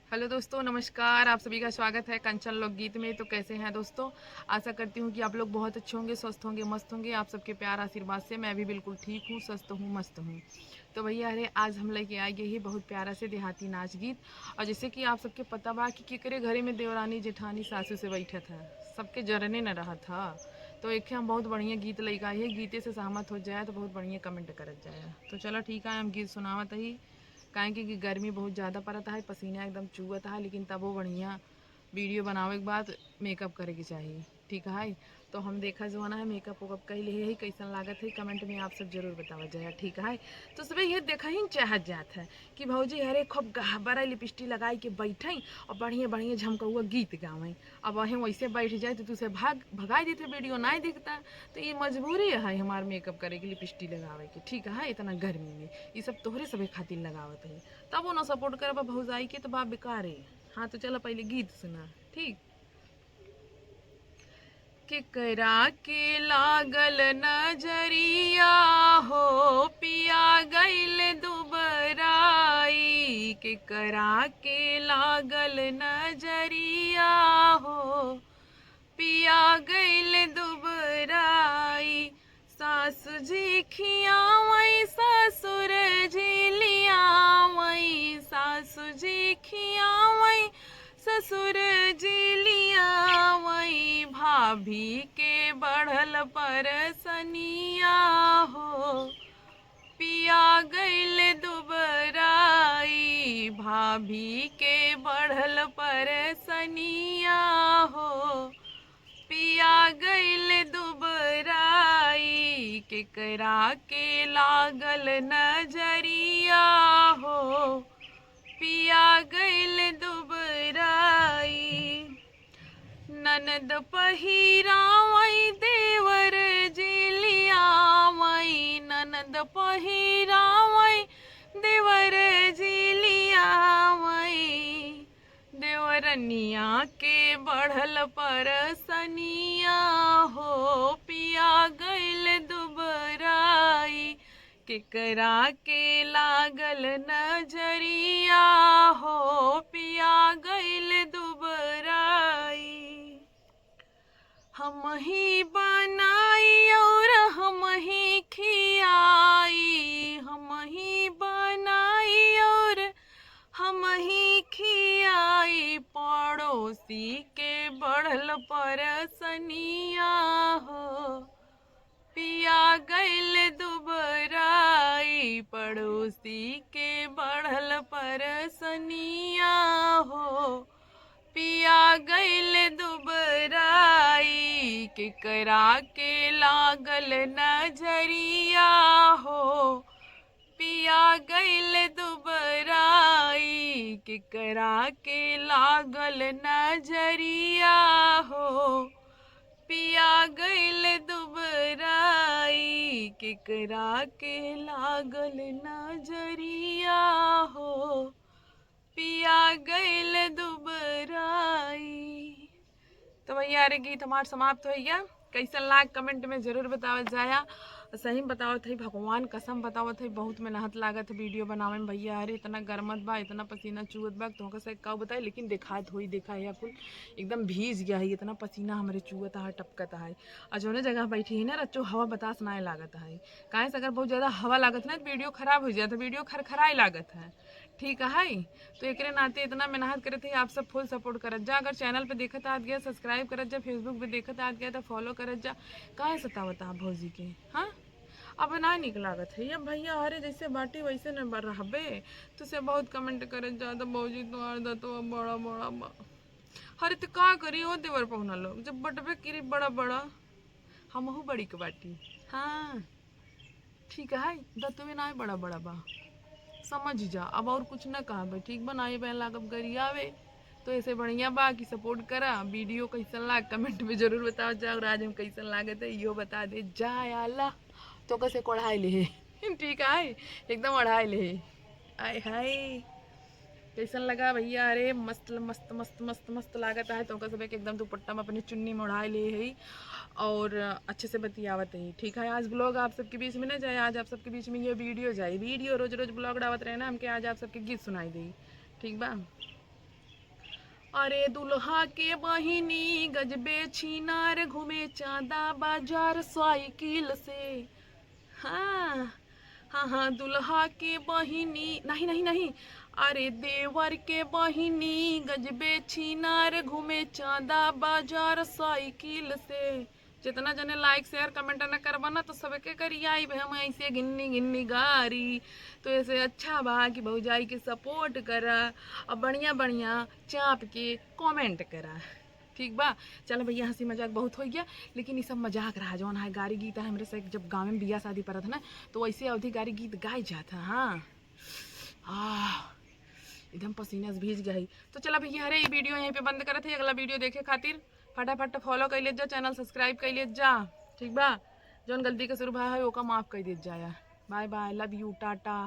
Hello दोस्तों, नमस्कार। आप सभी का स्वागत है कंचन लोकगीत में। तो कैसे हैं दोस्तों? आशा करती हूँ कि आप लोग बहुत अच्छे होंगे, स्वस्थ होंगे, मस्त होंगे। आप सबके प्यार आशीर्वाद से मैं भी बिल्कुल ठीक हूँ, स्वस्थ हूँ, मस्त हूँ। तो भैया अरे आज हम लेके आए यही बहुत प्यारा से देहाती नाच गीत। और जैसे कि आप सबके पता बा कि केकरे घरे में देवरानी जेठानी सासू से बैठा था, सबके जरने न रहा था। तो एक हम बहुत बढ़िया गीत लेके आए हैं। गीते से सहमत हो जाए तो बहुत बढ़िया कमेंट करत जाए। तो चलो ठीक है, हम गीत सुनावत ही। काहे कि गर्मी बहुत ज़्यादा पड़त है, पसीना एकदम चुअत है, लेकिन तब वो बढ़िया वीडियो बनावे के बाद मेकअप करे के चाहिए। ठीक है, तो हम देखा जो है मेकअप वेकअप कई ले है, कैसन लागत है कमेंट में आप सब जरूर बतावा जाए। ठीक है, तो सब ये देखा ही चाहत जात है कि भौजी हरे खूब बड़ा लिपस्टिक लगाई के बैठे और बढ़िया बढ़िया झमकौआ गीत गावें। अब वहीं वैसे बैठ जाए तो तुझे भगाई देते, वीडियो नहीं दिखता। तो ये मजबूरी है हमार मेकअप करे के, लिपस्टिक लगावे के। ठीक है, इतना गर्मी में ये सब तोहरे सबे खातिर लगावत है, तब वो ना सपोर्ट करबा भौजाई के तो बाप बेकार है। हाँ तो चलो पहले गीत सुना। ठीक। केकरा के लागल नजरिया हो, पिया गईल दुबराई। केकरा के लागल नजरिया हो, पिया गईल दुबराई। सासु जी खियावई ससुर जी लियावई, सासु जी खियावई ससुर जी लियावई। भाभी के बढ़ल परसनिया हो, पिया गईल दुबराई। भाभी के बढ़ल परसनिया हो, पिया गईल दुबराई। केकरा के लागल नजरिया हो, पिया गईल दुबराई। ननद पहिरावई देवर जिलियावई, ननद पहिरावई देवर जिलियावई। देवरनिया के बढ़ल परसनिया हो, पिया गईल दुबराई। केकरा के लागल नजरिया हो, पिया गईल दुबराई। हम ही बनाई और हम ही खियाई, हम ही बनाई और हम ही खियाई। पड़ोसी के बढ़ल परसनिया हो, पिया गईल दुबराई। पड़ोसी के बढ़ल परसनिया हो, पिया गईल दुबराई। केकरा के लागल नजरिया हो, पिया गईल दुबराई। केकरा के लागल नजरिया हो, पिया गईल दुबराई। केकरा के लागल नजरिया हो, पिया गईल दुबराई। तो भैया अरे गीत हमार समाप्त हो गया। कैसन लाग कमेंट में जरूर बतावत जाया। सही में बतावत है, भगवान कसम बतावत है, बहुत मेहनत लागत है वीडियो बनावे में भैया। अरे इतना गर्मत बा, इतना पसीना चुअत बा, तो से का बताए, लेकिन देखात होई देखा है कुल एकदम भीज गया है, इतना पसीना हमारे चुअत है, टपकत है। और जोने जगह बैठी है ना रच्चो हवा बतास ना लागत है। काहे से अगर बहुत ज़्यादा हवा लागत ना तो वीडियो खराब हो जाता, वीडियो खरखराई लागत है। ठीक है, तो एक नाते इतना मेहनत करे थे, आप सब फुल सपोर्ट करत जा। अगर चैनल पे देखत आत गया सब्सक्राइब करत जा, फेसबुक पे देखत आत गया तो फॉलो करत जा। काहे सतावत आप भौजी के? हाँ, अब ना निक लागत है अब भैया। अरे जैसे बाटी वैसे न रहबे। तो से बहुत कमेंट करत जा तो भौजी तो आर तो बड़ा बड़ा बा। अरे तो का करी हो देवर पहुना लोग जब बटबे किरी बड़ा बड़ा, हमहू बड़ी के बाटी। हाँ ठीक है, दतवे ना बड़ा बड़ा बा, समझ जा। अब और कुछ ना कहा भाई, ठीक बनाए बहन लागब गरियावे। तो ऐसे बढ़िया बा कि सपोर्ट करा। वीडियो कैसन लाग कमेंट में जरूर बताओ जा, और आज हम कैसन लागत है यो बता दे जा। आला तो कैसे कोढ़ाई ले ठीक है, एकदम ओढ़ाई ले। आय हाय, कैसन लगा भैया? अरे मस्त मस्त मस्त मस्त मस्त लागत है। तो सब एकदम दुपट्टा में अपनी चुन्नी में ओढ़ाई ले है और अच्छे से बतियावत है। ठीक है, आज ब्लॉग आप सबके बीच में ना जाए, आज आप सबके बीच में ये वीडियो जाए। वीडियो रोज रोज ब्लॉग डावत रहे ना हमके, आज आप सबके गीत सुनाई दी। ठीक बा। अरे दुल्हा के बहिनी गजबे छिनार घूमे चांदा बाजार साइकिल से। हाँ हाँ हाँ, दुल्हा के बहिनी नहीं नहीं नहीं, अरे देवर के बहिनी गजबे छिनार घूमे चांदा बाजार साइकिल से। जितना जने लाइक शेयर कमेंट न करबा ना तो सबके करी आई भाई, हम ऐसे गिन्नी गिन्नी गारी। तो ऐसे अच्छा बा कि भौजाई के सपोर्ट करा और बढ़िया बढ़िया चाप के कमेंट करा। ठीक बा। चल भैया, हंसी मजाक बहुत हो गया, लेकिन ये सब मजाक रहा। जौन है गारी गीत है हमरे से जब गाँव में बिया शादी पड़त है ना, तो वैसे अवधि गारी गीत गाए जाता। हाँ एकदम पसीना से भीज गई। तो चला भैया, अरे ये वीडियो यहीं पे बंद करत है। अगला वीडियो देखे खातिर फटाफट फॉलो कर ले जा, चैनल सब्सक्राइब कर ले जा। ठीक बा। जौन गलती के शुरू भाई है ओका माफ़ कर दे जाया। Bye bye, love you, Tata.